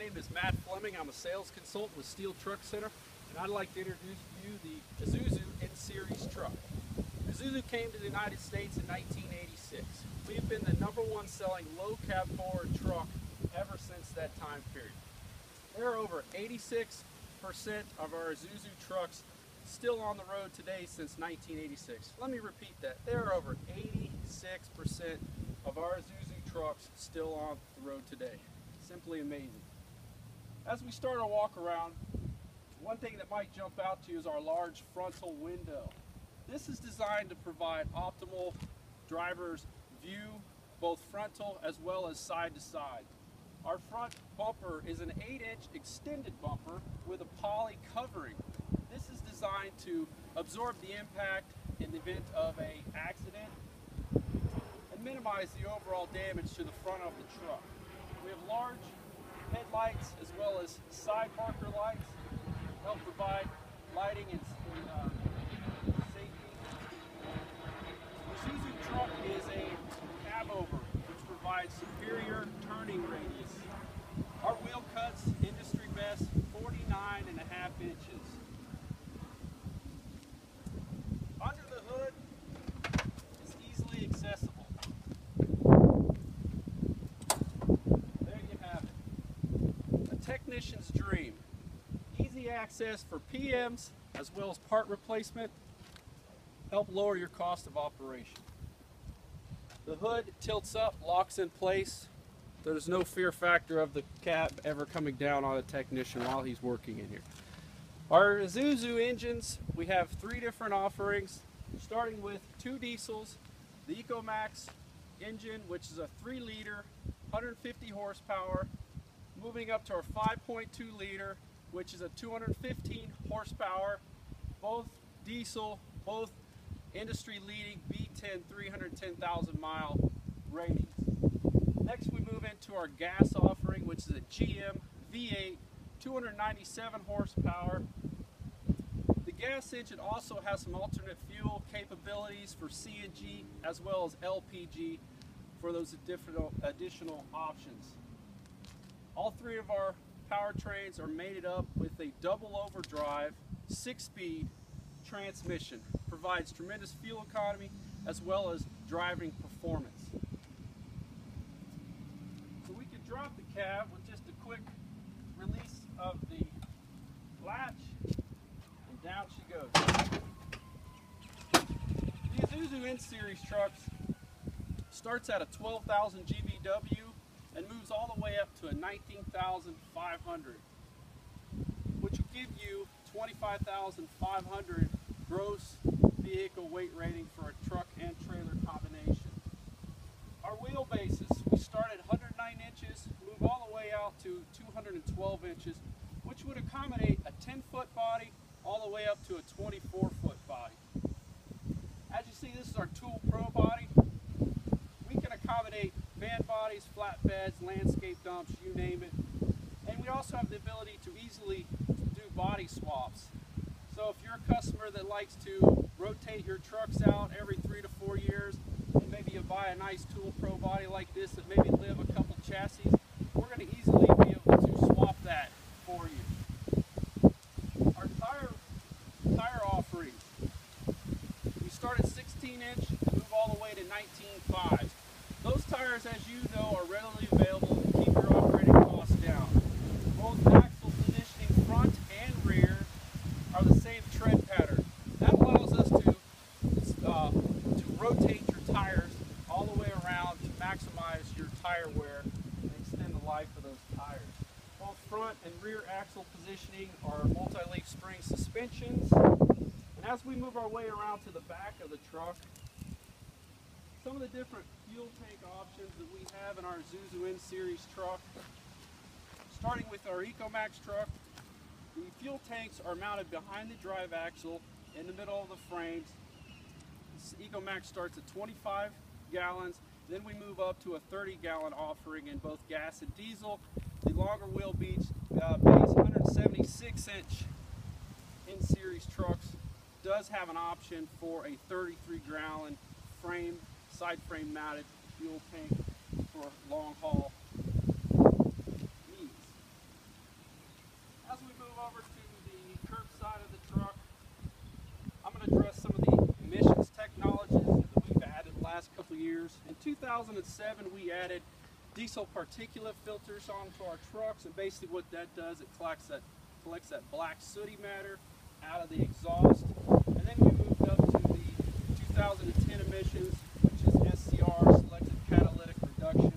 name is Matt Fleming. I'm a sales consultant with Steel Truck Center, and I'd like to introduce to you the Isuzu N-Series truck. Isuzu came to the United States in 1986. We've been the #1 selling low cab forward truck ever since that time period. There are over 86% of our Isuzu trucks still on the road today since 1986. Let me repeat that. There are over 86% of our Isuzu trucks still on the road today. Simply amazing. As we start our walk around, one thing that might jump out to you is our large frontal window. This is designed to provide optimal driver's view, both frontal as well as side to side. Our front bumper is an 8-inch extended bumper with a poly covering. This is designed to absorb the impact in the event of an accident and minimize the overall damage to the front of the truck. We have large headlights as well as side marker lights to help provide lighting and safety. The Isuzu truck is a cab over, which provides superior turning radius. Our wheel cuts, industry best, 49.5 inches. Under the hood is easily accessible. There you have it. A technician's dream. Easy access for PMs as well as part replacement. Help lower your cost of operation. The hood tilts up, locks in place. There's no fear factor of the cab ever coming down on a technician while he's working in here. Our Isuzu engines, we have 3 different offerings, starting with 2 diesels, the EcoMax engine, which is a 3-liter, 150 horsepower, moving up to our 5.2 liter, which is a 215 horsepower, both diesel, both industry-leading V10 310,000 mile ratings. Next we move into our gas offering, which is a GM V8 297 horsepower. The gas engine also has some alternate fuel capabilities for CNG as well as LPG for those additional options. All 3 of our powertrains are mated up with a double overdrive 6-speed transmission. Provides tremendous fuel economy as well as driving performance. So we can drop the cab with just a quick release of the latch, and down she goes. The Isuzu N-Series trucks starts at a 12,000 GVW and moves all the way up to a 19,500, which will give you 25,500 gross vehicle weight rating for a truck and trailer combination. Our wheelbases, we start at 109 inches, move all the way out to 212 inches, which would accommodate a 10-foot body all the way up to a 24-foot body. As you see, this is our Tool Pro body. We can accommodate van bodies, flatbeds, landscape dumps, you name it. And we also have the ability to easily do body swaps. So if you're a customer that likes to rotate your trucks out every 3 to 4 years, and maybe you buy a nice Tool Pro body like this that maybe live a couple chassis, we're going to easily be able to swap that for you. Our tire offering, we start at 16-inch and move all the way to 19.5s. Those tires, as you know, are readily available to keep your operating costs down. Both axle positioning front and rear are the same tread pattern. That allows us to rotate your tires all the way around to maximize your tire wear and extend the life of those tires. Both front and rear axle positioning are multi-leaf spring suspensions. And as we move our way around to the back of the truck, some of the different fuel tank options that we have in our Isuzu N-Series truck. Starting with our EcoMax truck, the fuel tanks are mounted behind the drive axle in the middle of the frames. This EcoMax starts at 25 gallons, then we move up to a 30-gallon offering in both gas and diesel. The longer wheelbase 176-inch N-Series trucks does have an option for a 33-gallon frame, side frame mounted fuel tank for long haul needs. years. In 2007, we added diesel particulate filters onto our trucks, and basically what that does, it collects that black sooty matter out of the exhaust. And then we moved up to the 2010 emissions, which is SCR, selective catalytic reduction.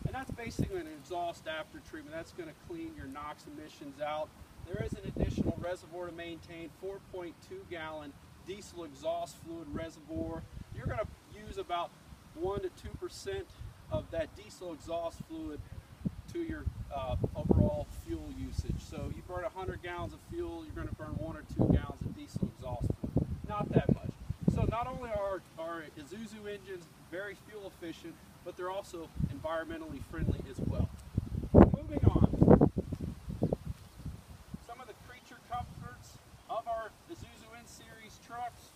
And that's basically an exhaust after treatment. That's going to clean your NOx emissions out. There is an additional reservoir to maintain, 4.2 gallon diesel exhaust fluid reservoir. You're going to use about 1 to 2% of that diesel exhaust fluid to your overall fuel usage. So you burn 100 gallons of fuel, you're going to burn 1 or 2 gallons of diesel exhaust fluid. Not that much. So not only are our Isuzu engines very fuel efficient, but they're also environmentally friendly as well. Moving on. Some of the creature comforts of our Isuzu N-Series trucks.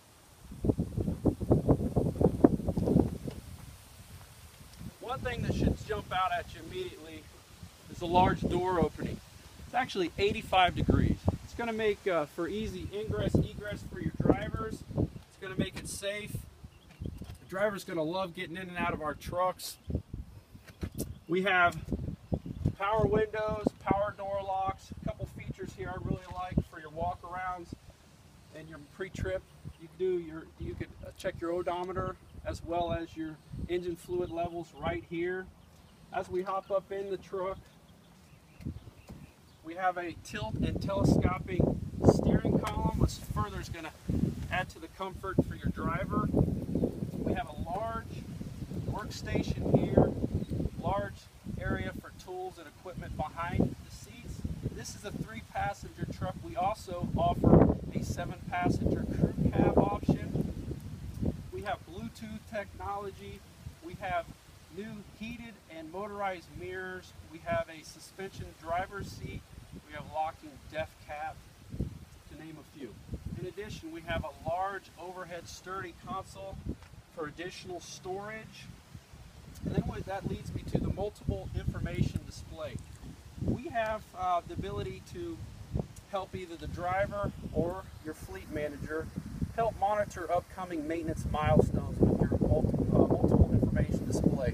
One thing that should jump out at you immediately is a large door opening. It's actually 85 degrees. It's going to make for easy ingress, egress for your drivers. It's going to make it safe. The driver's going to love getting in and out of our trucks. We have power windows, power door locks, a couple features here I really like for your walk-arounds and your pre-trip. You could check your odometer as well as your engine fluid levels right here. As we hop up in the truck, we have a tilt and telescoping steering column, which further is going to add to the comfort for your driver. We have a large workstation here, large area for tools and equipment behind the seats. This is a 3-passenger truck. We also offer a 7-passenger crew cab option. We have Bluetooth technology. We have new heated and motorized mirrors. We have a suspension driver's seat. We have locking deaf cap, to name a few. In addition, we have a large overhead sturdy console for additional storage. And then that leads me to the multiple information display. We have the ability to help either the driver or your fleet manager help monitor upcoming maintenance milestones with your multiple information display.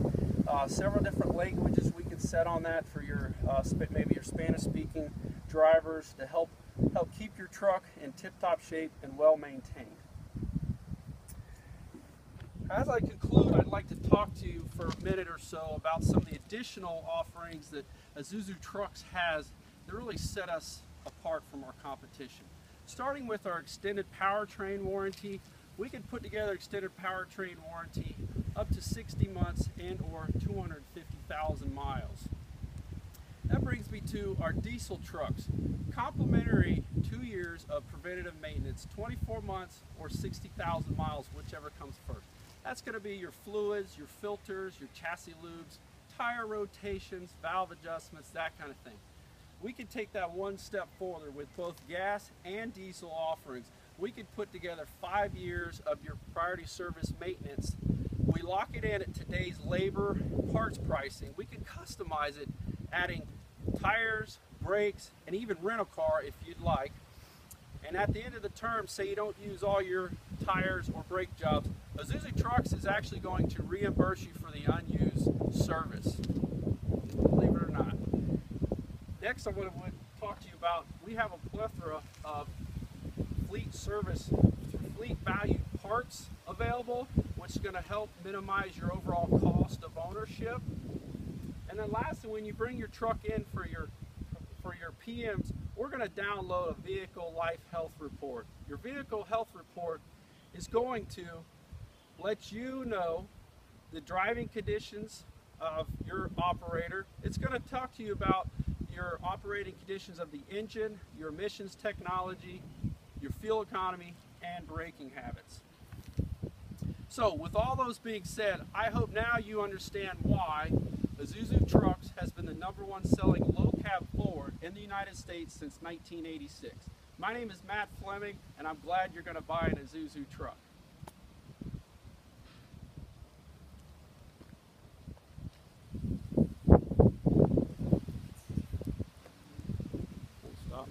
Several different languages we can set on that for your maybe your Spanish-speaking drivers to help keep your truck in tip-top shape and well maintained. As I conclude, I'd like to talk to you for a minute or so about some of the additional offerings that Isuzu Trucks has that really set us apart from our competition. Starting with our extended powertrain warranty, we can put together extended powertrain warranty up to 60 months and or 250,000 miles. That brings me to our diesel trucks. Complimentary 2 years of preventative maintenance, 24 months or 60,000 miles, whichever comes first. That's going to be your fluids, your filters, your chassis lubes, tire rotations, valve adjustments, that kind of thing. We could take that one step further with both gas and diesel offerings. We could put together 5 years of your priority service maintenance. We lock it in at today's labor parts pricing. We can customize it, adding tires, brakes, and even rental car if you'd like. And at the end of the term, say you don't use all your tires or brake jobs, Isuzu Trucks is actually going to reimburse you for the unused service, believe it or not. Next, I want to talk to you about, we have a plethora of fleet service, fleet value parts available, which is going to help minimize your overall cost of ownership. And then lastly, when you bring your truck in for your PMs, we're going to download a vehicle life health report. Your vehicle health report is going to let you know the driving conditions of your operator. It's going to talk to you about your operating conditions of the engine, your emissions technology, your fuel economy, and braking habits. So with all those being said, I hope now you understand why Isuzu Trucks has been the #1 selling low cab Ford in the United States since 1986. My name is Matt Fleming, and I'm glad you're going to buy an Isuzu truck. Stop.